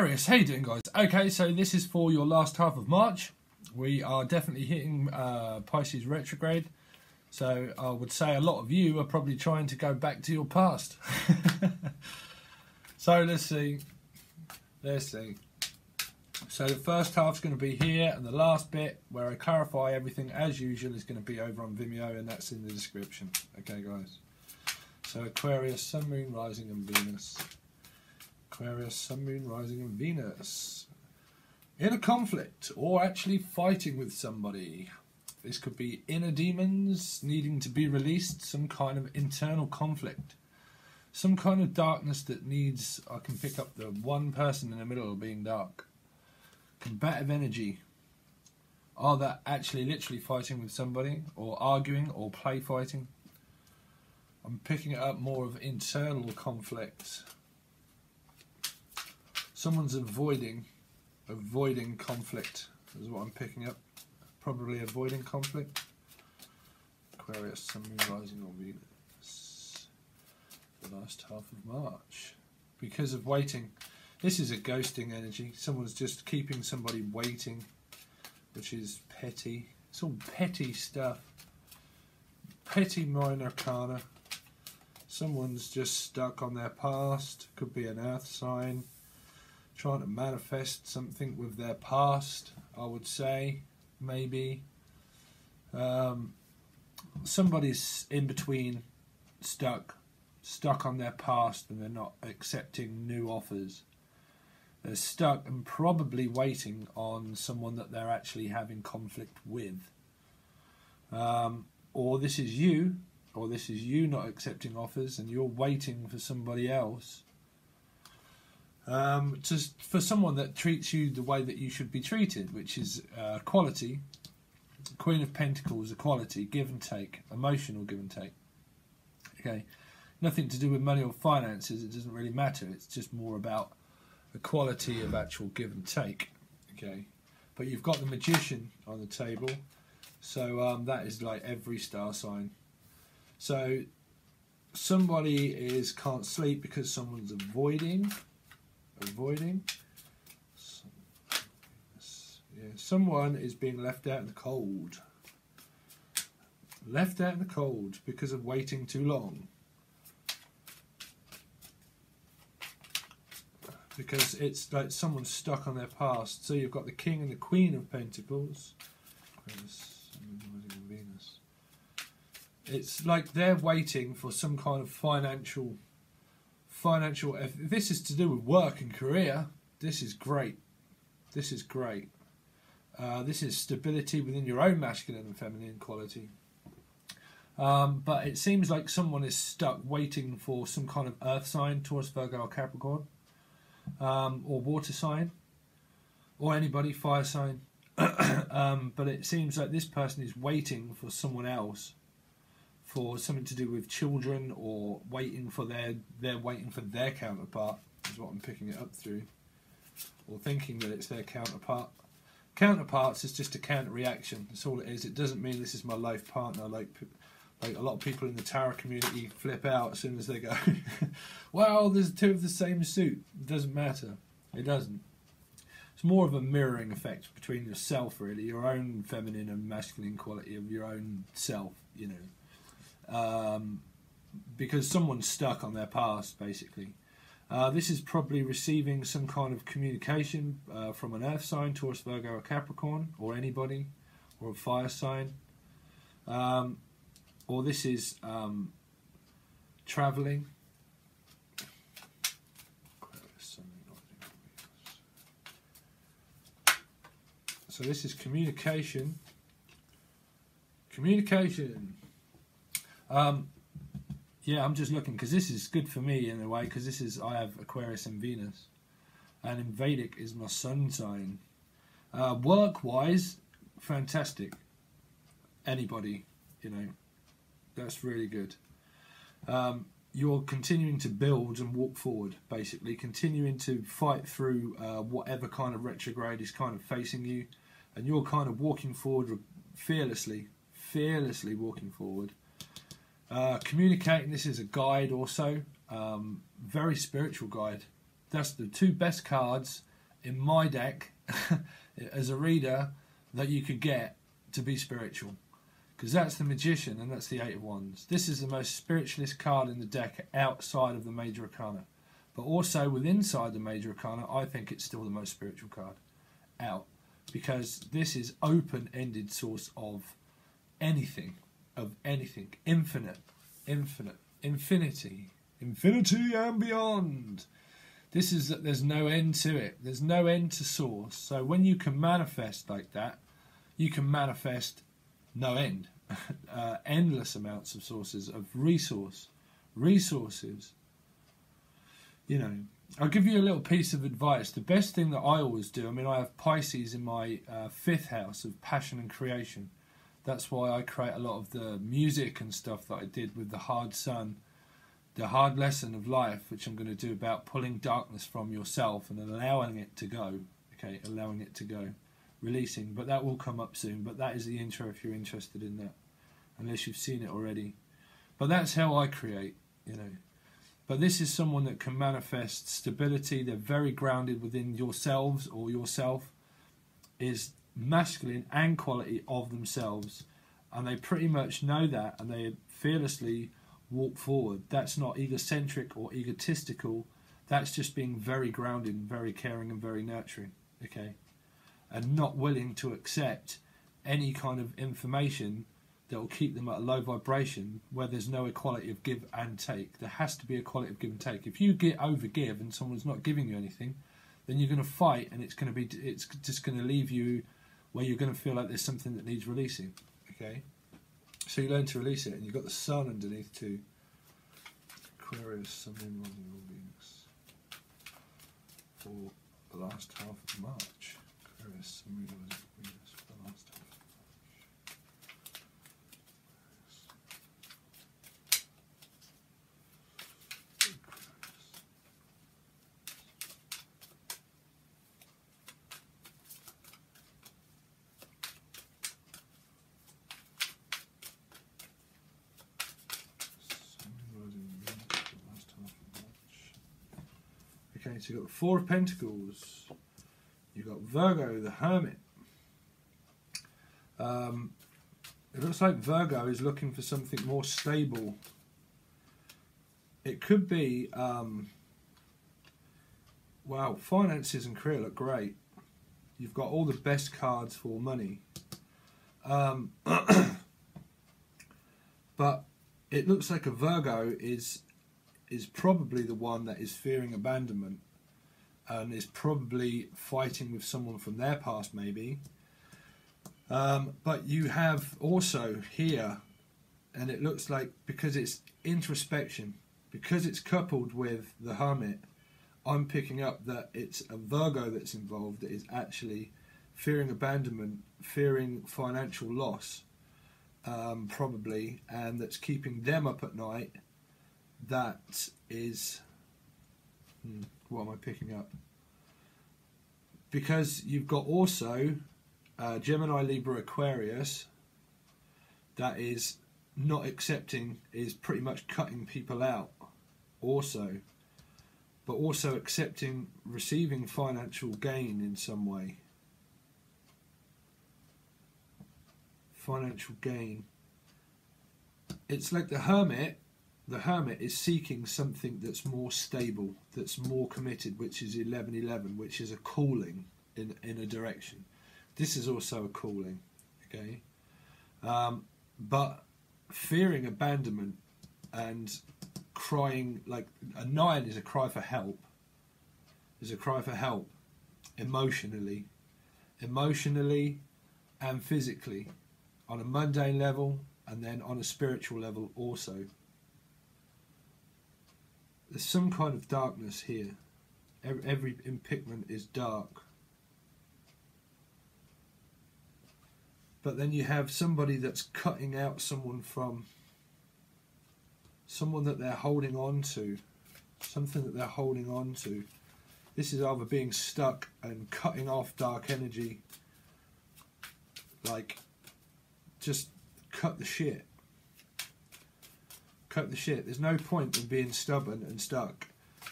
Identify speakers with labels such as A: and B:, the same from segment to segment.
A: Aquarius, how you doing, guys? Okay, so this is for your last half of March. We are definitely hitting Pisces retrograde. So I would say a lot of you are probably trying to go back to your past. So let's see. So the first half's going to be here, and the last bit where I clarify everything as usual is going to be over on Vimeo, and that's in the description. Okay, guys. So Aquarius, Sun, Moon, Rising and Venus. Aquarius, Sun, Moon, Rising and Venus. In a conflict, or actually fighting with somebody. This could be inner demons needing to be released, some kind of internal conflict. Some kind of darkness that needs, I can pick up the one person in the middle being dark. Combative energy. Are that actually literally fighting with somebody, or arguing, or play fighting? I'm picking it up more of internal conflict. Someone's avoiding conflict is what I'm picking up. Probably avoiding conflict. Aquarius, Sun, Moon, Rising or Venus. The last half of March. Because of waiting. This is a ghosting energy. Someone's just keeping somebody waiting, which is petty. It's all petty stuff. Petty minor arcana. Someone's just stuck on their past. Could be an earth sign. Trying to manifest something with their past, I would say. Maybe. Somebody's in between, stuck on their past, and they're not accepting new offers. They're stuck and probably waiting on someone that they're actually having conflict with. Or this is you not accepting offers, and you're waiting for somebody else. For someone that treats you the way that you should be treated, which is equality. Queen of Pentacles, equality, give and take, emotional give and take. Okay, nothing to do with money or finances. It doesn't really matter. It's just more about equality of actual give and take. Okay, but you've got the Magician on the table, so that is like every star sign. So somebody can't sleep because someone's avoiding. Yeah, someone is being left out in the cold. Left out in the cold because of waiting too long. Because it's like someone's stuck on their past. So you've got the King and the Queen of Pentacles. Venus. It's like they're waiting for some kind of financial. If this is to do with work and career, this is great. This is great. This is stability within your own masculine and feminine quality. But it seems like someone is stuck waiting for some kind of earth sign, Taurus, Virgo or Capricorn, or water sign, or anybody, fire sign. But it seems like this person is waiting for someone else, for something to do with children, or waiting for they're waiting for their counterpart, is what I'm picking it up through, or thinking that it's their counterpart. Counterparts is just a counter reaction. That's all it is. It doesn't mean this is my life partner. Like a lot of people in the tarot community flip out as soon as they go, well, there's two of the same suit. It doesn't matter. It doesn't. It's more of a mirroring effect between yourself, really, your own feminine and masculine quality of your own self, you know. Because someone's stuck on their past, basically. This is probably receiving some kind of communication from an earth sign, Taurus, Virgo or Capricorn, or anybody, or a fire sign. Or this is travelling. So this is communication. Yeah, I'm just looking because this is good for me in a way, because I have Aquarius and Venus, and in Vedic is my sun sign. Work-wise, fantastic. Anybody, you know, that's really good. You're continuing to build and walk forward, basically, continuing to fight through whatever kind of retrograde is kind of facing you, and you're kind of walking forward fearlessly walking forward. Communicating, this is a guide also, very spiritual guide. That's the two best cards in my deck as a reader that you could get to be spiritual. Because that's the Magician and that's the Eight of Wands. This is the most spiritualist card in the deck outside of the Major Arcana. But also inside the Major Arcana, I think it's still the most spiritual card out. Because this is open-ended source of anything. Infinite, infinity and beyond. This is that there's no end to it. There's no end to source. So when you can manifest like that, you can manifest no end. Endless amounts of sources of resources. You know, I'll give you a little piece of advice. The best thing that I always do, I mean, I have Pisces in my 5th house of passion and creation. That's why I create a lot of the music and stuff that I did with the hard sun, the hard lesson of life, which I'm going to do about pulling darkness from yourself and allowing it to go. Okay, allowing it to go. Releasing, but that will come up soon. But that is the intro if you're interested in that, unless you've seen it already. But that's how I create, you know. But this is someone that can manifest stability. They're very grounded within yourselves or yourself, is masculine and quality of themselves, and they pretty much know that, and they fearlessly walk forward. That's not egocentric or egotistical. That's just being very grounded and very caring and very nurturing. Okay. And not willing to accept any kind of information that will keep them at a low vibration where there's no equality of give and take. There has to be equality of give and take. If you overgive and someone's not giving you anything, then you're going to fight, and it's just going to leave you where you're going to feel like there's something that needs releasing. Okay, so you learn to release it, and you've got the sun underneath too. Aquarius, Sun, Moon, Rising, all Venus for the last half of March. Aquarius, Sun, Moon, Rising, Venus for the last half of March. Okay, so you've got the Four of Pentacles, you've got Virgo, the Hermit. It looks like Virgo is looking for something more stable. It could be, wow, finances and career look great. You've got all the best cards for money. But it looks like a Virgo is probably the one that is fearing abandonment and is probably fighting with someone from their past maybe. But you have also here, and it looks like, because it's introspection, because it's coupled with the Hermit, I'm picking up that it's a Virgo that's involved that is actually fearing abandonment, fearing financial loss, probably, and that's keeping them up at night. That is, what am I picking up? Because you've got also Gemini, Libra, Aquarius that is not accepting, is pretty much cutting people out also, but also accepting receiving financial gain in some way. Financial gain. It's like the Hermit is seeking something that's more stable, that's more committed, which is 1111, which is a calling in a direction. This is also a calling, okay? But fearing abandonment and crying, like a 9 is a cry for help. Is a cry for help emotionally and physically, on a mundane level and then on a spiritual level also. There's some kind of darkness here. Every pigment is dark. But then you have somebody that's cutting out someone from someone that they're holding on to. Something that they're holding on to. This is either being stuck and cutting off dark energy. Like, just cut the shit. Cut the shit. There's no point in being stubborn and stuck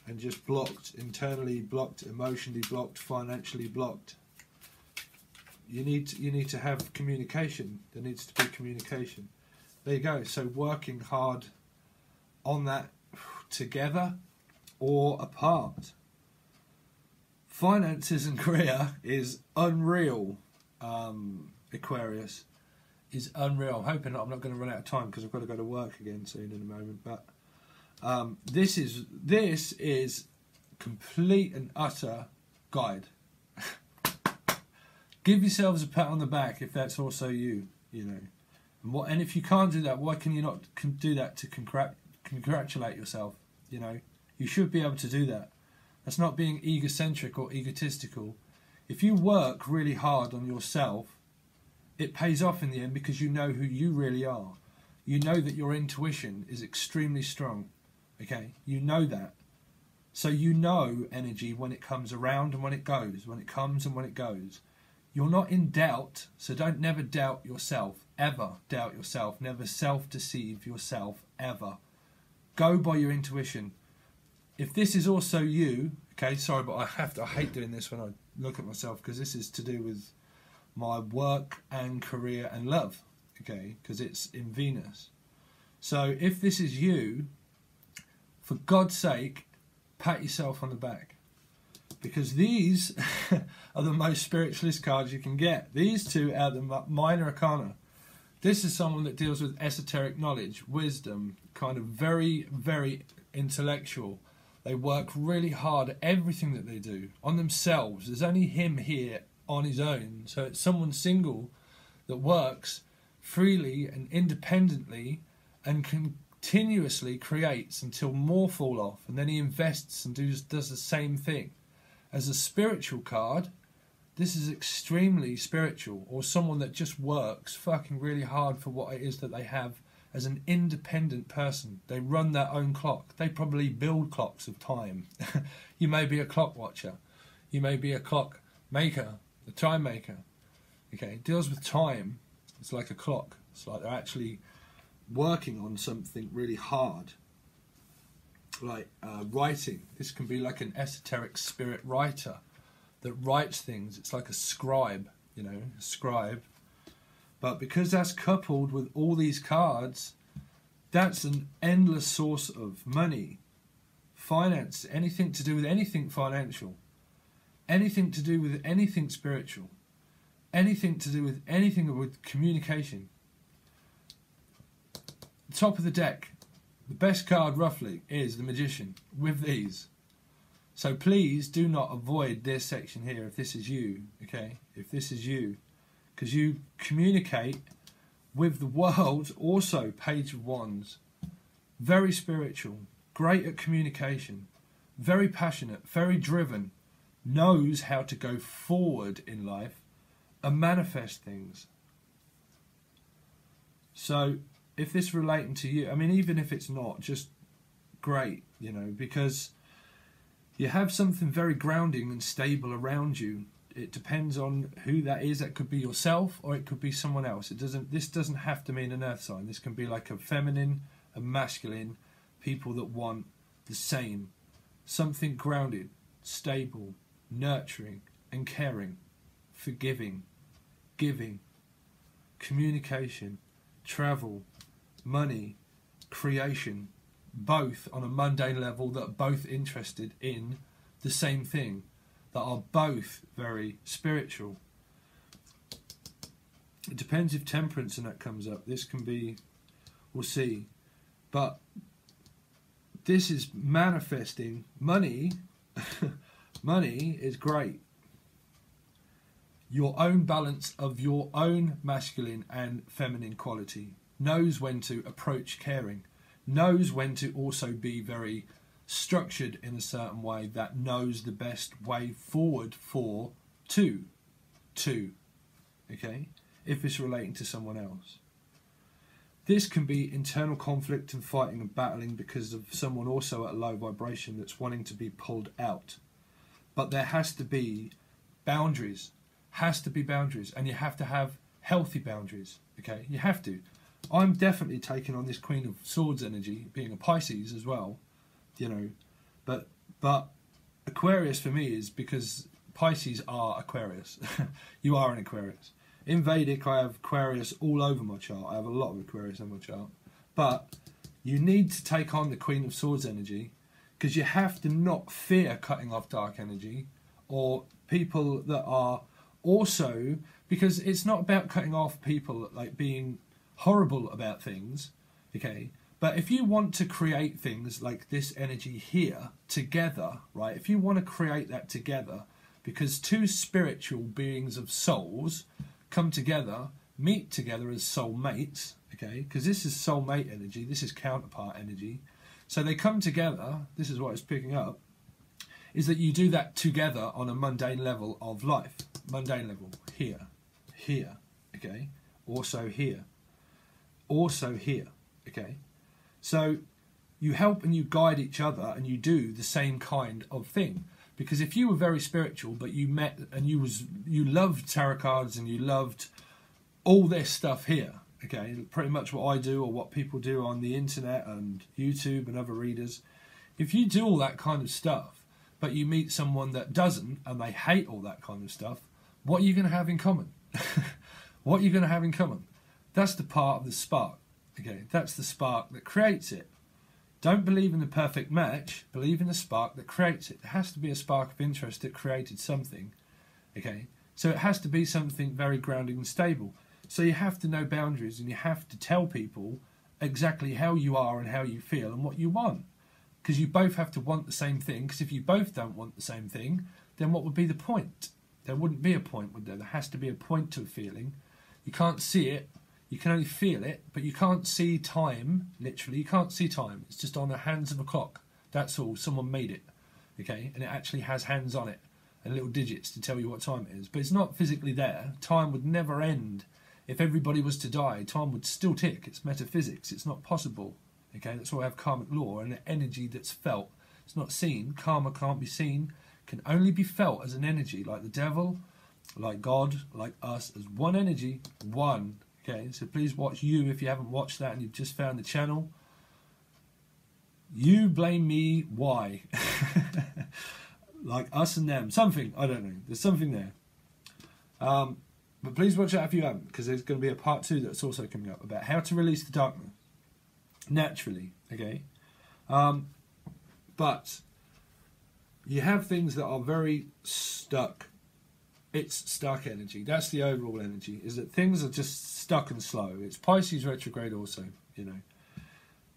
A: and just blocked, internally blocked, emotionally blocked, financially blocked. You need to have communication. There needs to be communication. There you go. So working hard on that together or apart. Finances and career is unreal. Aquarius is unreal. I'm hoping I'm not going to run out of time because I've got to go to work again soon in a moment. But this is complete and utter guide. Give yourselves a pat on the back if that's also you. You know, and if you can't do that, why can you not do that to congratulate yourself? You know, you should be able to do that. That's not being egocentric or egotistical. If you work really hard on yourself, it pays off in the end because you know who you really are. You know that your intuition is extremely strong. Okay, you know that. So you know energy when it comes around and when it goes, when it comes and when it goes. You're not in doubt, so don't never doubt yourself, ever doubt yourself. Never self-deceive yourself, ever. Go by your intuition. If this is also you, okay, sorry, but I hate doing this when I look at myself because this is to do with my work and career and love, okay, because it's in Venus. So if this is you, for God's sake, pat yourself on the back. Because these are the most spiritualist cards you can get. These two are the minor arcana. This is someone that deals with esoteric knowledge, wisdom, kind of very, very intellectual. They work really hard at everything that they do, on themselves. There's only him here on his own. So it's someone single that works freely and independently and continuously creates until more fall off. And then he invests and does the same thing. As a spiritual card, this is extremely spiritual, or someone that just works fucking really hard for what it is that they have as an independent person. They run their own clock. They probably build clocks of time. You may be a clock watcher. You may be a clock maker, a time maker. Okay, it deals with time. It's like a clock. It's like they're actually working on something really hard. Like writing. This can be like an esoteric spirit writer that writes things. It's like a scribe, you know, a scribe. But because that's coupled with all these cards, that's an endless source of money, finance, anything to do with anything financial, anything to do with anything spiritual, anything to do with anything with communication. Top of the deck. The best card, roughly, is the Magician, with these. So please do not avoid this section here if this is you, okay? If this is you. Because you communicate with the world, also Page of Wands. Very spiritual, great at communication, very passionate, very driven, knows how to go forward in life and manifest things. So if this is relating to you, I mean, even if it's not, just great, you know, because you have something very grounding and stable around you. It depends on who that is. That could be yourself or it could be someone else. This doesn't have to mean an earth sign. This can be like a feminine, a masculine, people that want the same. Something grounded, stable, nurturing and caring, forgiving, giving, communication, travel, money, creation, both on a mundane level, that are both interested in the same thing, that are both very spiritual. It depends if temperance and that comes up. This can be, we'll see. But this is manifesting money. Money is great. Your own balance of your own masculine and feminine quality. Knows when to approach caring, knows when to also be very structured in a certain way, that knows the best way forward for two, okay, if it's relating to someone else. This can be internal conflict and fighting and battling because of someone also at a low vibration that's wanting to be pulled out. But there has to be boundaries, and you have to have healthy boundaries, okay, you have to. I'm definitely taking on this Queen of Swords energy, being a Pisces as well, you know, but But Aquarius for me is because Pisces are Aquarius. You are an Aquarius. In Vedic, I have Aquarius all over my chart. I have a lot of Aquarius on my chart. But you need to take on the Queen of Swords energy, because you have to not fear cutting off dark energy, or people that are also, because it's not about cutting off people like being horrible about things, okay? But if you want to create things like this energy here together, right? If you want to create that together, because two spiritual beings of souls come together, meet together as soulmates, okay? Because this is soulmate energy, this is counterpart energy. So they come together, this is what it's picking up, is that you do that together on a mundane level of life. Mundane level, here, here, okay? Also here, okay? So you help and you guide each other and you do the same kind of thing. Because if you were very spiritual, but you met and you loved tarot cards and you loved all this stuff here, okay, pretty much what I do or what people do on the internet and YouTube and other readers, if you do all that kind of stuff, but you meet someone that doesn't and they hate all that kind of stuff, what are you going to have in common? What are you going to have in common? That's the part of the spark, okay? That's the spark that creates it. Don't believe in the perfect match, believe in the spark that creates it. There has to be a spark of interest that created something, okay? So it has to be something very grounding and stable. So you have to know boundaries and you have to tell people exactly how you are and how you feel and what you want. Because you both have to want the same thing, because if you both don't want the same thing, then what would be the point? There wouldn't be a point, would there? There has to be a point to a feeling. You can't see it. You can only feel it, but you can't see time, literally. You can't see time. It's just on the hands of a clock. That's all. Someone made it, okay? And it actually has hands on it and little digits to tell you what time it is. But it's not physically there. Time would never end. If everybody was to die, time would still tick. It's metaphysics. It's not possible, okay? That's why I have karmic law and the energy that's felt. It's not seen. Karma can't be seen. Can only be felt as an energy, like the devil, like God, like us, as one energy, one. Okay, so please watch You if you haven't watched that and you've just found the channel. You blame me, why? Like us and them, something, I don't know, there's something there. But please watch that if you haven't, because there's going to be a part 2 that's also coming up about how to release the darkness naturally, okay? But you have things that are very stuck. It's stuck energy. That's the overall energy, is that things are just stuck and slow. It's Pisces retrograde also, you know.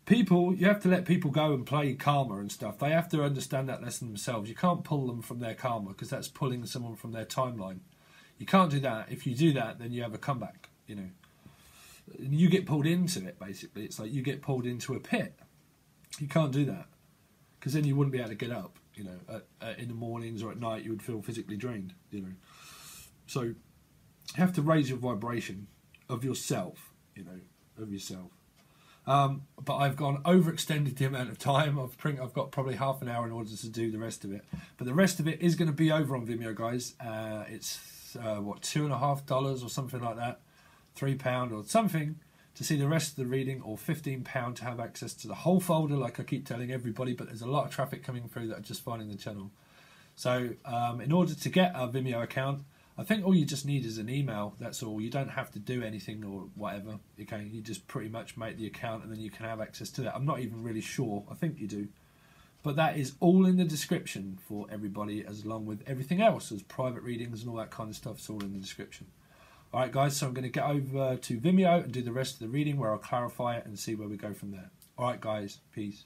A: People, you have to let people go and play karma and stuff. They have to understand that lesson themselves. You can't pull them from their karma, because that's pulling someone from their timeline. You can't do that. If you do that, then you have a comeback, you know. You get pulled into it, basically. It's like you get pulled into a pit. You can't do that, because then you wouldn't be able to get up, you know. In the mornings or at night, you would feel physically drained, you know. So you have to raise your vibration of yourself, you know, of yourself. But I've gone overextended the amount of time. I've got probably half an hour in order to do the rest of it. But the rest of it is going to be over on Vimeo, guys. It's, what, $2.50 or something like that, £3 or something to see the rest of the reading, or £15 to have access to the whole folder, like I keep telling everybody. But there's a lot of traffic coming through that are just finding the channel. So in order to get a Vimeo account, I think all you just need is an email, that's all. You don't have to do anything or whatever, okay? You just pretty much make the account and then you can have access to that. I'm not even really sure, I think you do. But that is all in the description for everybody, as along with everything else, as private readings and all that kind of stuff. It's all in the description. Alright guys, so I'm going to get over to Vimeo and do the rest of the reading where I'll clarify it and see where we go from there. Alright guys, peace.